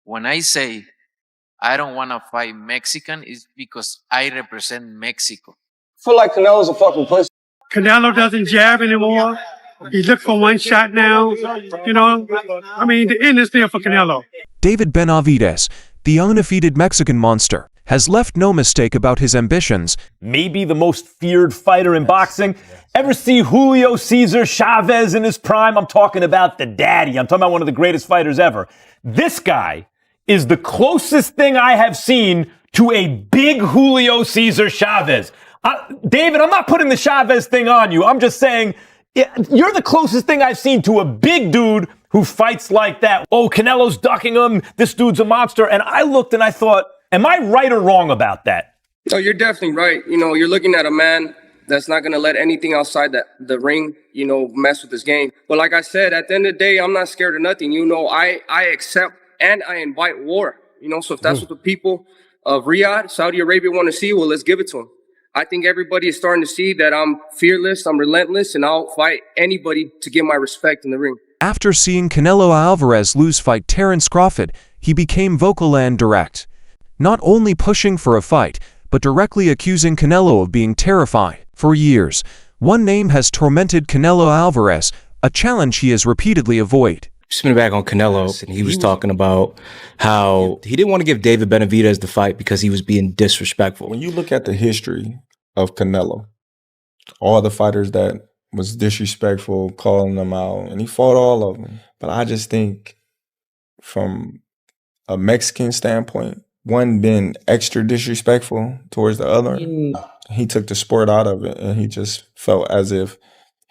When I say I don't want to fight Mexican, it's because I represent Mexico. I feel like Canelo's a fucking pussy. Canelo doesn't jab anymore. He looks for one shot now. The end is there for Canelo. David Benavidez, the undefeated Mexican monster, has left no mistake about his ambitions. Maybe the most feared fighter in boxing. Ever see Julio Cesar Chavez in his prime? I'm talking about the daddy. I'm talking about one of the greatest fighters ever. This guy is the closest thing I have seen to a big Julio Cesar Chavez. David, I'm not putting the Chavez thing on you. I'm just saying you're the closest thing I've seen to a big dude who fights like that. Oh, Canelo's ducking him. This dude's a monster. And I looked and I thought, am I right or wrong about that? No, you're definitely right. You're looking at a man that's not going to let anything outside the ring, mess with his game. But like I said, at the end of the day, I'm not scared of nothing. I accept and I invite war. So if that's what the people of Riyadh, Saudi Arabia want to see, well, let's give it to them. I think everybody is starting to see that I'm fearless, I'm relentless, and I'll fight anybody to get my respect in the ring. After seeing Canelo Alvarez lose fight Terence Crawford, he became vocal and direct. Not only pushing for a fight, but directly accusing Canelo of being terrified. For years, one name has tormented Canelo Alvarez, a challenge he has repeatedly avoided. Spinning back on Canelo, and he was talking about how he didn't want to give David Benavidez the fight because he was being disrespectful. When you look at the history of Canelo, all the fighters that was disrespectful, calling them out, and he fought all of them. But I just think from a Mexican standpoint, one being extra disrespectful towards the other, he took the sport out of it, and he just felt as if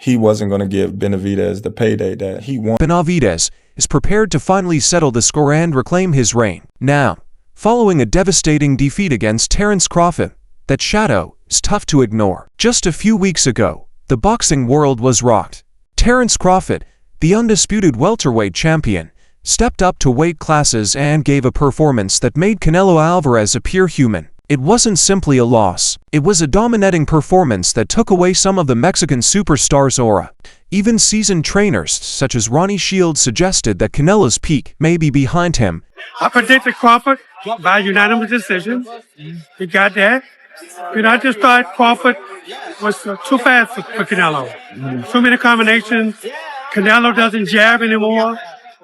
he wasn't going to give Benavidez the payday that he wanted. Benavidez is prepared to finally settle the score and reclaim his reign. Now, following a devastating defeat against Terence Crawford, that shadow is tough to ignore. Just a few weeks ago, the boxing world was rocked. Terence Crawford, the undisputed welterweight champion, stepped up to weight classes and gave a performance that made Canelo Alvarez appear human. It wasn't simply a loss. It was a dominating performance that took away some of the Mexican superstar's aura. Even seasoned trainers such as Ronnie Shields suggested that Canelo's peak may be behind him. I predicted Crawford by unanimous decision. He got that. I just thought Crawford was too fast for Canelo. Too many combinations. Canelo doesn't jab anymore.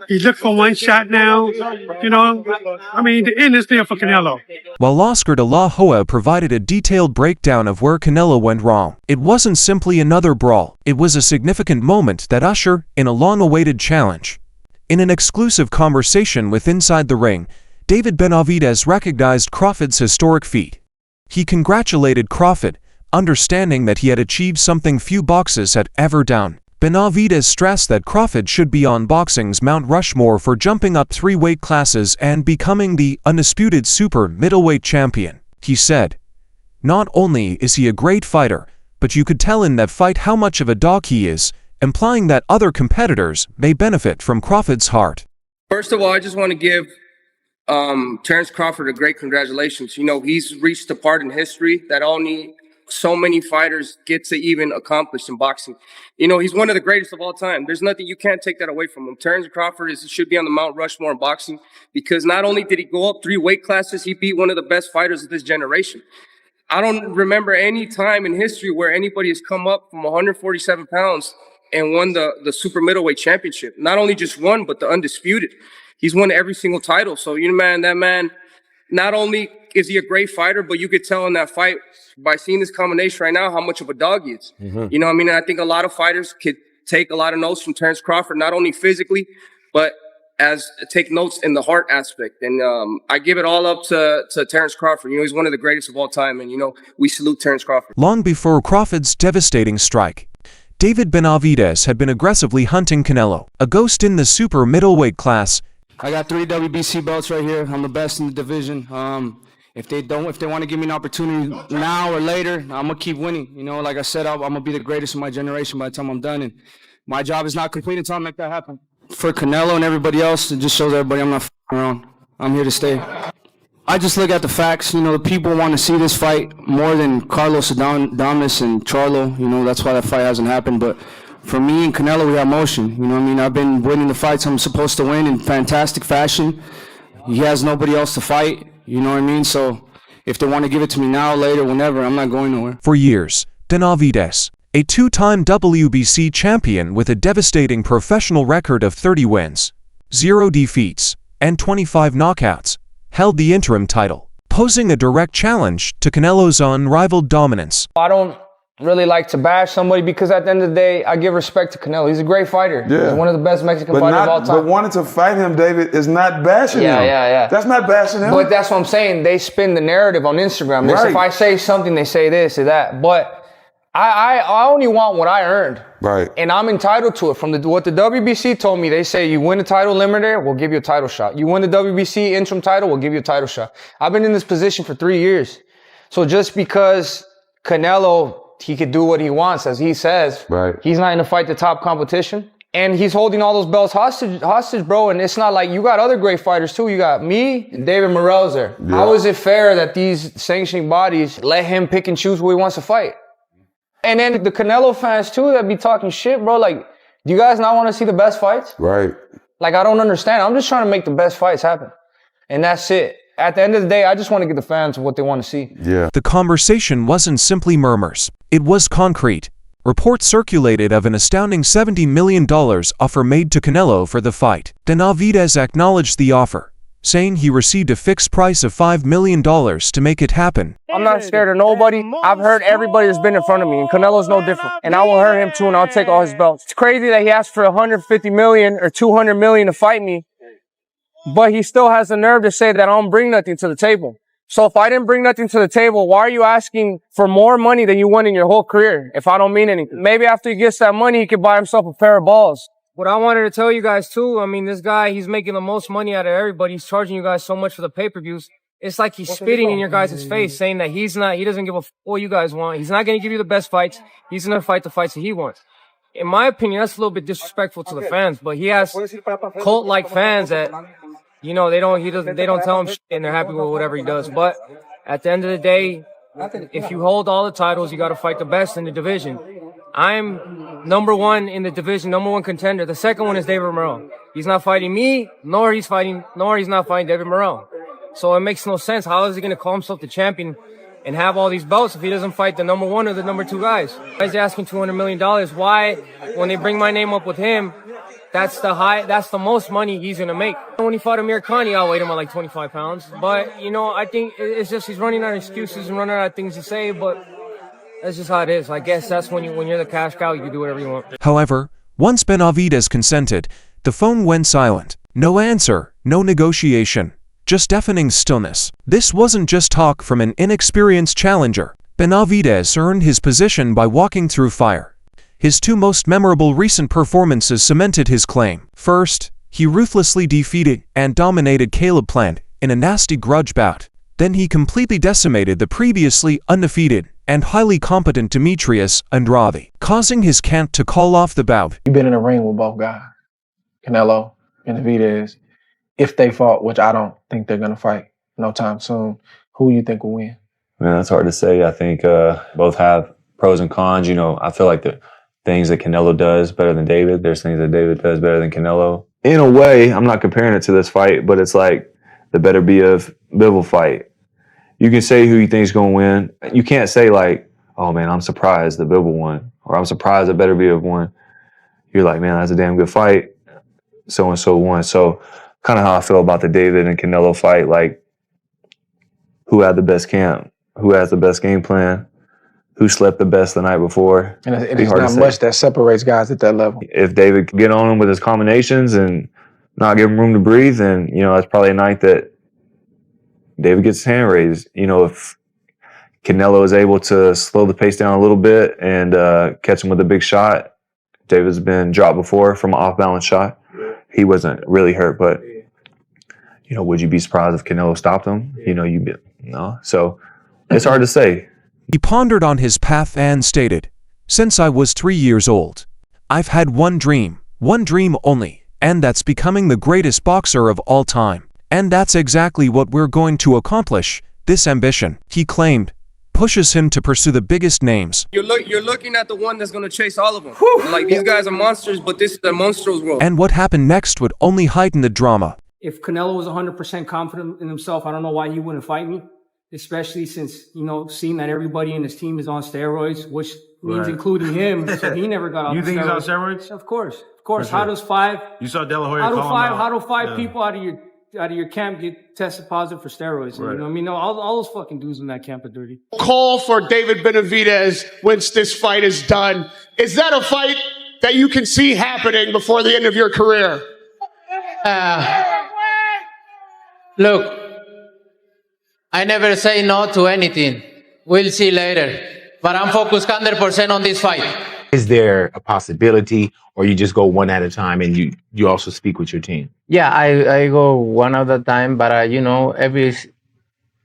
He looks for one shot now. The end is there for Canelo. While Oscar de la Hoya provided a detailed breakdown of where Canelo went wrong, it wasn't simply another brawl. It was a significant moment that ushered in a long-awaited challenge. In an exclusive conversation with Inside the Ring, David Benavidez recognized Crawford's historic feat. He congratulated Crawford, understanding that he had achieved something few boxers had ever done. Benavidez stressed that Crawford should be on boxing's Mount Rushmore for jumping up 3 weight classes and becoming the undisputed super middleweight champion. He said, "Not only is he a great fighter, but you could tell in that fight how much of a dog he is," implying that other competitors may benefit from Crawford's heart. First of all, I just want to give Terence Crawford a great congratulations. He's reached a part in history that only so many fighters get to even accomplish in boxing. He's one of the greatest of all time. There's nothing, you can't take that away from him. Terence Crawford should be on the Mount Rushmore in boxing because not only did he go up 3 weight classes, he beat one of the best fighters of this generation. I don't remember any time in history where anybody has come up from 147 pounds and won the super middleweight championship. Not only just one, but the undisputed. He's won every single title. So, that man, not only is he a great fighter, but you could tell in that fight by seeing this combination right now how much of a dog he is. I think a lot of fighters could take a lot of notes from Terence Crawford, not only physically, but as take notes in the heart aspect. And I give it all up to Terence Crawford. He's one of the greatest of all time. And, we salute Terence Crawford. Long before Crawford's devastating strike, David Benavidez had been aggressively hunting Canelo, a ghost in the super middleweight class. I got 3 WBC belts right here. I'm the best in the division. If they want to give me an opportunity now or later, I'm gonna keep winning. Like I said, I'm gonna be the greatest in my generation by the time I'm done. And my job is not complete until I make that happen. For Canelo and everybody else, it just shows everybody I'm not f***ing around. I'm here to stay. I just look at the facts. The people want to see this fight more than Carlos Adames and Charlo. That's why that fight hasn't happened. But for me and Canelo, we have motion. I've been winning the fights I'm supposed to win in fantastic fashion. He has nobody else to fight. You know what I mean? So if they want to give it to me now, later, whenever, I'm not going nowhere. For years, Benavidez, a two-time WBC champion with a devastating professional record of 30 wins, 0 defeats, and 25 knockouts, held the interim title, posing a direct challenge to Canelo's unrivaled dominance. I don't really like to bash somebody because at the end of the day, I give respect to Canelo. He's a great fighter. Yeah. He's one of the best Mexican fighters of all time. But wanting to fight him, David, is not bashing him. Yeah. That's not bashing him. But that's what I'm saying. They spin the narrative on Instagram. Right. If I say something, they say this or that. But I only want what I earned. Right. And I'm entitled to it. From what the WBC told me, they say you win a title limiter, we'll give you a title shot. You win the WBC interim title, we'll give you a title shot. I've been in this position for 3 years. So just because Canelo, he could do what he wants, as he says, right. He's not going to fight the top competition. And he's holding all those belts hostage, bro. And it's not like you got other great fighters too. You got me and David Morrell's there. Yeah. How is it fair that these sanctioning bodies let him pick and choose who he wants to fight? And then the Canelo fans too that be talking shit, bro. Like, do you guys not want to see the best fights? Right. Like, I don't understand. I'm just trying to make the best fights happen. And that's it. At the end of the day, I just want to get the fans what they want to see. Yeah. The conversation wasn't simply murmurs. It was concrete. Reports circulated of an astounding $70 million offer made to Canelo for the fight. Benavidez acknowledged the offer, saying he received a fixed price of $5 million to make it happen. I'm not scared of nobody. I've heard everybody that's been in front of me, and Canelo's no different. And I will hurt him too, and I'll take all his belts. It's crazy that he asked for $150 million or $200 million to fight me, but he still has the nerve to say that I don't bring nothing to the table. So if I didn't bring nothing to the table, why are you asking for more money than you won in your whole career if I don't mean anything? Maybe after he gets that money, he could buy himself a pair of balls. What I wanted to tell you guys too, I mean, this guy, he's making the most money out of everybody. He's charging you guys so much for the pay-per-views. It's like he's spitting in your guys' face, saying that he doesn't give a f what you guys want. He's not going to give you the best fights. He's going to fight the fights that he wants. In my opinion, that's a little bit disrespectful to the fans, but he has cult-like fans that, you know, they don't tell him shit and they're happy with whatever he does. But at the end of the day, if you hold all the titles, you got to fight the best in the division. I'm #1 in the division, #1 contender. The second one is David Morrell. He's not fighting me, nor he's not fighting David Morrell. So it makes no sense. How is he going to call himself the champion and have all these belts if he doesn't fight the #1 or the #2 guys? Why is he asking $200 million? Why, when they bring my name up with him, that's the most money he's going to make. When he fought Amir Khan, he outweighed him at like 25 pounds. But, you know, I think it's just he's running out of excuses and running out of things to say, but that's just how it is. I guess that's when you're the cash cow, you can do whatever you want. However, once Benavidez consented, the phone went silent. No answer, no negotiation, just deafening stillness. This wasn't just talk from an inexperienced challenger. Benavidez earned his position by walking through fire. His two most memorable recent performances cemented his claim. First, he ruthlessly defeated and dominated Caleb Plant in a nasty grudge bout. Then he completely decimated the previously undefeated and highly competent Demetrius Andrade, causing his camp to call off the bout. You've been in a ring with both guys, Canelo and Benavidez. If they fought, which I don't think they're going to fight no time soon, who do you think will win? Man, that's hard to say. I think both have pros and cons. You know, I feel like the things that Canelo does better than David. There's things that David does better than Canelo. In a way, I'm not comparing it to this fight, but it's like the better be of Bivol fight. You can say who you think is going to win. You can't say like, oh man, I'm surprised that Bivol won, or I'm surprised that Better Be of won. You're like, man, that's a damn good fight. So-and-so won. So kind of how I feel about the David and Canelo fight, like who had the best camp, who has the best game plan, who slept the best the night before. And it's not much that separates guys at that level. If David can get on him with his combinations and not give him room to breathe, then, you know, that's probably a night that David gets his hand raised. You know, if Canelo is able to slow the pace down a little bit and catch him with a big shot, David's been dropped before from an off-balance shot. He wasn't really hurt, but, you know, would you be surprised if Canelo stopped him? You know, no. So it's hard to say. He pondered on his path and stated, "Since I was 3 years old, I've had one dream only, and that's becoming the greatest boxer of all time. And that's exactly what we're going to accomplish. This ambition," he claimed, pushes him to pursue the biggest names. You're looking at the one that's going to chase all of them. Like, these guys are monsters, but this is the monsters world. And what happened next would only heighten the drama. if Canelo was 100% confident in himself, I don't know why he wouldn't fight me, especially since, seeing that everybody in his team is on steroids, which means including him. So he never got off You the think steroids. he's on steroids? Of course. For How sure. does five You saw De La Hoya call him out. how do five people out of your camp get tested positive for steroids? Right. You know what I mean? No, all those fucking dudes in that camp are dirty. Call for David Benavidez once this fight is done. Is that a fight that you can see happening before the end of your career? Look, I never say no to anything. We'll see later. But I'm focused 100% on this fight. Is there a possibility, or you just go one at a time and you also speak with your team? Yeah, I go one at a time, but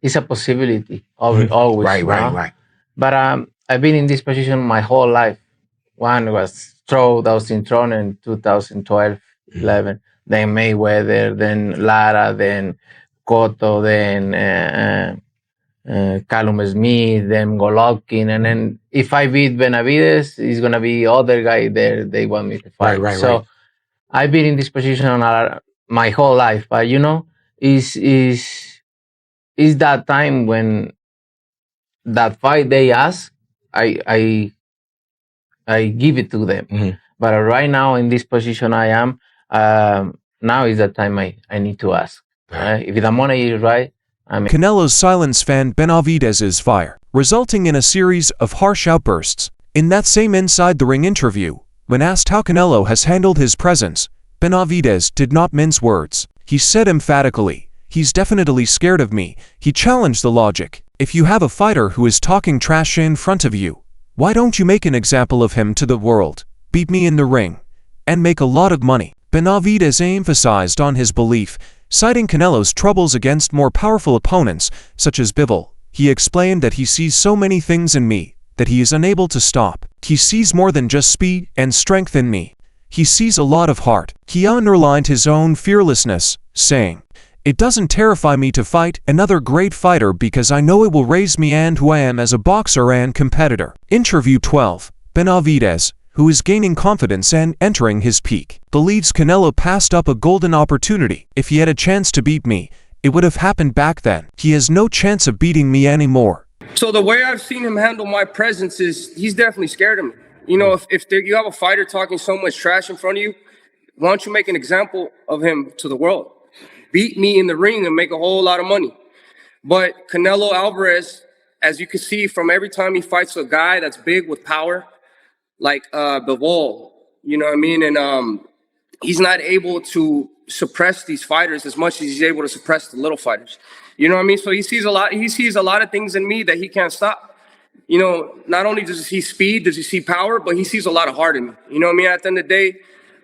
it's a possibility, always. Right. But I've been in this position my whole life. One was that was in Tron in 2012, 11. Then Mayweather, then Lara, then Cotto, then Callum Smith, then Golovkin, and then if I beat Benavidez, it's gonna be other guy there they want me to fight. Right. I've been in this position my whole life, but is that time when that fight they ask, I give it to them. Mm-hmm. But right now in this position I am, now is the time I need to ask. Right? If the money is right, Canelo's silence fanned Benavidez's fire, resulting in a series of harsh outbursts. In that same inside-the-ring interview, when asked how Canelo has handled his presence, Benavidez did not mince words. He said emphatically, "He's definitely scared of me." He challenged the logic. If you have a fighter who is talking trash in front of you, why don't you make an example of him to the world? Beat me in the ring and make a lot of money. Benavidez emphasized on his belief, citing Canelo's troubles against more powerful opponents, such as Bivol. He explained that he sees so many things in me that he is unable to stop. He sees more than just speed and strength in me. He sees a lot of heart. He underlined his own fearlessness, saying, "It doesn't terrify me to fight another great fighter because I know it will raise me and who I am as a boxer and competitor." Interview 12. Benavidez, who is gaining confidence and entering his peak, believes Canelo passed up a golden opportunity. If he had a chance to beat me, it would have happened back then. He has no chance of beating me anymore. So the way I've seen him handle my presence is he's definitely scared of me. If you have a fighter talking so much trash in front of you, why don't you make an example of him to the world? Beat me in the ring and make a whole lot of money. But Canelo Alvarez, as you can see from every time he fights a guy that's big with power, like Bivol, you know what I mean? And he's not able to suppress these fighters as much as he's able to suppress the little fighters. You know what I mean? So he sees a lot of things in me that he can't stop. Not only does he see speed, does he see power, but he sees a lot of heart in me. You know what I mean? At the end of the day,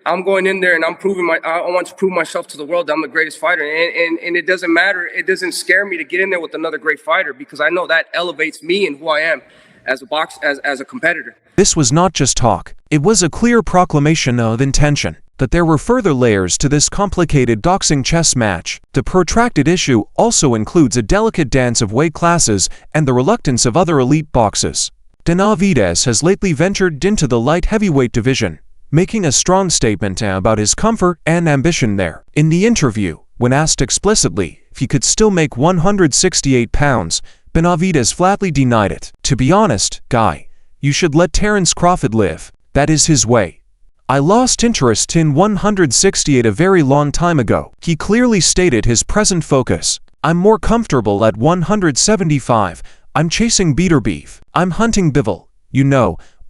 I'm going in there and I want to prove myself to the world that I'm the greatest fighter. And it doesn't matter. It doesn't scare me to get in there with another great fighter because I know that elevates me and who I am as a competitor. This was not just talk. It was a clear proclamation of intention. But there were further layers to this complicated boxing chess match. The protracted issue also includes a delicate dance of weight classes and the reluctance of other elite boxers. Benavidez has lately ventured into the light heavyweight division, making a strong statement about his comfort and ambition there. In the interview, when asked explicitly if he could still make 168 pounds, Benavidez flatly denied it. "To be honest, guy, you should let Terence Crawford live. That is his way. I lost interest in 168 a very long time ago." He clearly stated his present focus. "I'm more comfortable at 175. I'm chasing beater beef. I'm hunting Bivol.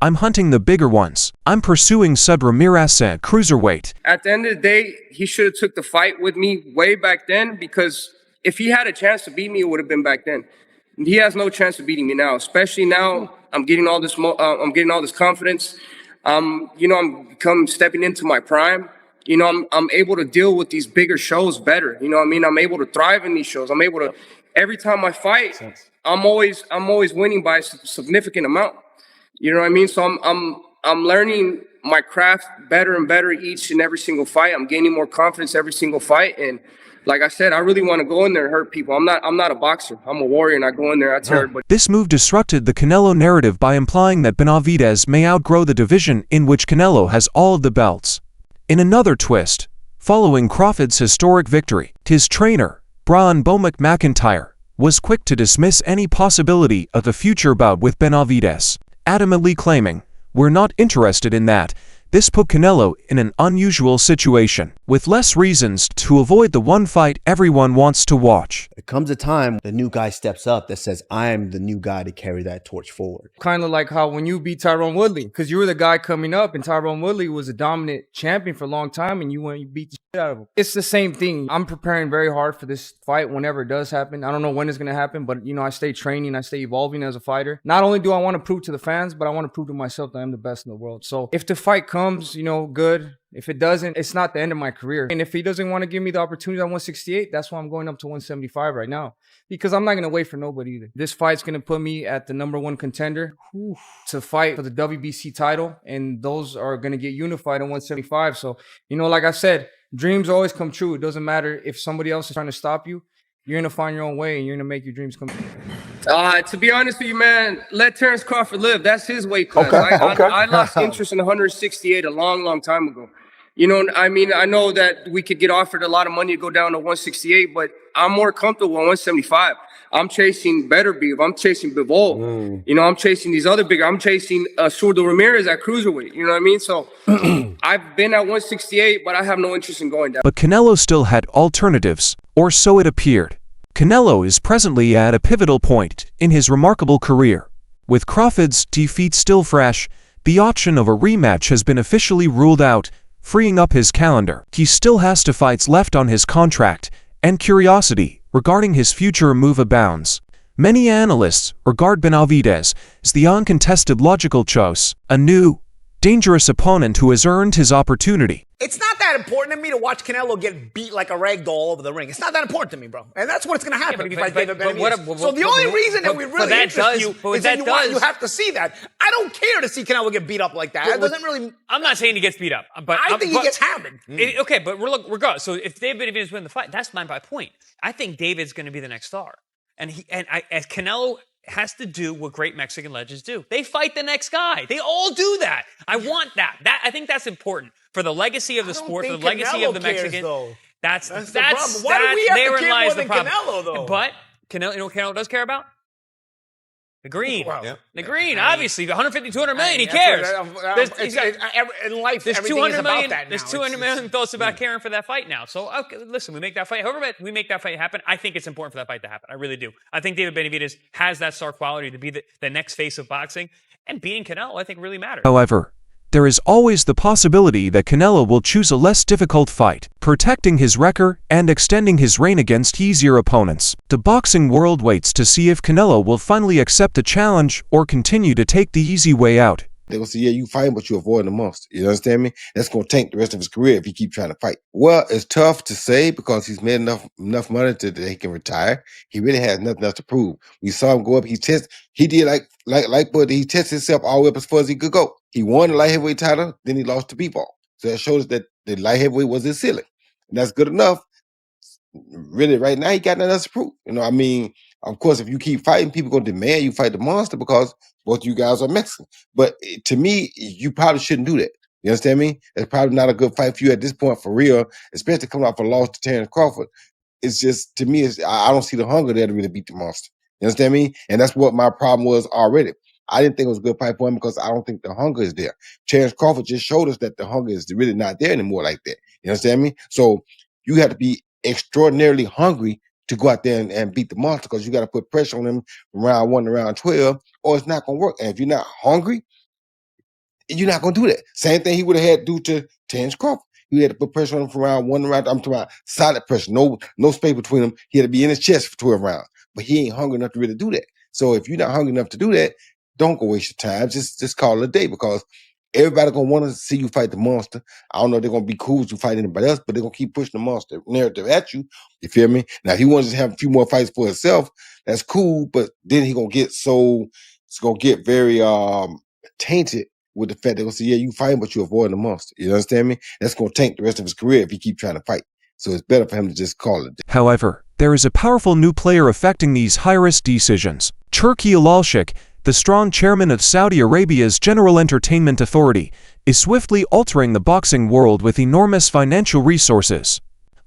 I'm hunting the bigger ones. I'm pursuing Sud Ramirez at cruiserweight." At the end of the day, he should have took the fight with me way back then because if he had a chance to beat me, it would have been back then. He has no chance of beating me now, especially now I'm getting all this confidence. I'm stepping into my prime. I'm able to deal with these bigger shows better. You know what I mean? I'm able to thrive in these shows. Every time I fight, I'm always winning by a significant amount. You know what I mean? So I'm learning my craft better and better each and every single fight. I'm gaining more confidence every single fight. And like I said, I really want to go in there and hurt people. I'm not a boxer. I'm a warrior, and I go in there, I tear everybody. This move disrupted the Canelo narrative by implying that Benavidez may outgrow the division in which Canelo has all of the belts. In another twist, Following Crawford's historic victory, his trainer, Brian Bomack McIntyre, was quick to dismiss any possibility of a future bout with Benavidez, adamantly claiming, "We're not interested in that." This put Canelo in an unusual situation, with less reasons to avoid the one fight everyone wants to watch. It comes a time the new guy steps up that says, I am the new guy to carry that torch forward. Kind of like how when you beat Tyrone Woodley, because you were the guy coming up and Tyrone Woodley was a dominant champion for a long time and you beat the shit out of him. It's the same thing. I'm preparing very hard for this fight whenever it does happen. I don't know when it's going to happen, but I stay training, I stay evolving as a fighter. Not only do I want to prove to the fans, but I want to prove to myself that I'm the best in the world. So if the fight comes, good. If it doesn't, it's not the end of my career. And if he doesn't want to give me the opportunity at 168, that's why I'm going up to 175 right now. Because I'm not going to wait for nobody either. This fight's going to put me at the #1 contender to fight for the WBC title. And those are going to get unified at 175. So, like I said, dreams always come true. It doesn't matter if somebody else is trying to stop you. You're going to find your own way and you're going to make your dreams come true. To be honest with you, man, let Terrence Crawford live. That's his weight class. Okay. I lost interest in 168 a long, long time ago. I know that we could get offered a lot of money to go down to 168, but I'm more comfortable on 175. I'm chasing better beef. I'm chasing Bivol. I'm chasing these other bigger. I'm chasing Surdo Ramirez at cruiserweight. You know what I mean? So I've been at 168, but I have no interest in going down. But Canelo still had alternatives, or so it appeared. Canelo is presently at a pivotal point in his remarkable career. With Crawford's defeat still fresh, the option of a rematch has been officially ruled out, freeing up his calendar. He still has 2 fights left on his contract, and curiosity regarding his future move abounds. Many analysts regard Benavidez as the uncontested logical choice, a new, dangerous opponent who has earned his opportunity. It's not that important to me to watch Canelo get beat like a rag doll over the ring. It's not that important to me, bro. And that's what's going to happen if you fight David Benavidez. So the only reason that we really interest you is that you have to see that. I don't care to see Canelo get beat up like that. It doesn't really... I'm not saying he gets beat up, but I think he gets hammered. Okay, but regardless, so if David Benavidez wins the fight, that's my point. I think David's going to be the next star. As Canelo has to do what great Mexican legends do. They fight the next guy. They all do that. I want that. I think that's important for the legacy of the sport, for the legacy of the Mexican. That's the problem. Why do we have to care more than Canelo, though? But Canelo, what Canelo does care about? The green. The green, obviously. 150, 200 million, he cares. In life, there's everything 200 is million, about that now. There's 200 million thoughts about caring for that fight now. So, okay, listen, we make that fight. However we make that fight happen, I think it's important for that fight to happen. I really do. I think David Benavidez has that star quality to be the next face of boxing. And beating Canelo, I think, really matters. However, there is always the possibility that Canelo will choose a less difficult fight, protecting his record and extending his reign against easier opponents. The boxing world waits to see if Canelo will finally accept the challenge or continue to take the easy way out. They're going to say, yeah, you fighting, but you're avoiding the monster. You understand me? That's going to tank the rest of his career if he keep trying to fight. Well, it's tough to say because he's made enough money that he can retire. He really has nothing else to prove. We saw him go up. He did but he tested himself all the way up as far as he could go. He won the light heavyweight title, then he lost to B-Ball. So that shows us that the light heavyweight was his ceiling. And that's good enough. Really, right now, he got nothing else to prove. Of course, if you keep fighting, people going to demand you fight the monster because both you guys are Mexican. But to me, you probably shouldn't do that. You understand me? It's probably not a good fight for you at this point, for real, especially coming off a loss to Terrence Crawford. It's just, to me, I don't see the hunger there to really beat the monster. You understand me? And that's what my problem was already. I didn't think it was a good fight for him because I don't think the hunger is there. Terrence Crawford just showed us that the hunger is really not there anymore like that. You understand me? So you have to be extraordinarily hungry to go out there and beat the monster because you got to put pressure on him from round 1 to round 12 or it's not going to work. And if you're not hungry, you're not going to do that. Same thing he would have had to do to Terrence Crawford. He had to put pressure on him from round 1 to round, I'm talking about solid pressure, no space between them. He had to be in his chest for 12 rounds, but he ain't hungry enough to really do that. So if you're not hungry enough to do that, don't go waste your time. Just call it a day because everybody gonna want to see you fight the monster. I don't know if they're gonna be cool with you fight anybody else, but they're gonna keep pushing the monster narrative at you. You feel me? Now, if he wants to have a few more fights for himself, that's cool. But then he gonna get it's gonna get very tainted with the fact they're gonna say, yeah, you fighting, but you avoiding the monster. You understand me? That's gonna tank the rest of his career if he keep trying to fight. So it's better for him to just call it. However, there is a powerful new player affecting these high-risk decisions. Turki Alalshik, the strong chairman of Saudi Arabia's General Entertainment Authority, is swiftly altering the boxing world with enormous financial resources.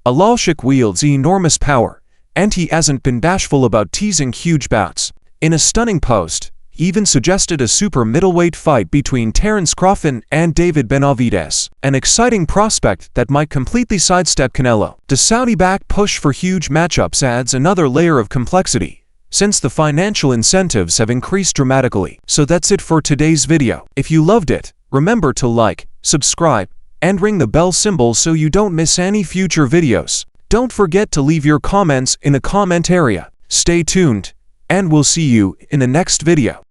Alalshik wields enormous power, and he hasn't been bashful about teasing huge bouts. In a stunning post, he even suggested a super middleweight fight between Terence Crawford and David Benavidez, an exciting prospect that might completely sidestep Canelo. The Saudi-backed push for huge matchups adds another layer of complexity, since the financial incentives have increased dramatically. So that's it for today's video. If you loved it, remember to like, subscribe, and ring the bell symbol so you don't miss any future videos. Don't forget to leave your comments in the comment area. Stay tuned, and we'll see you in the next video.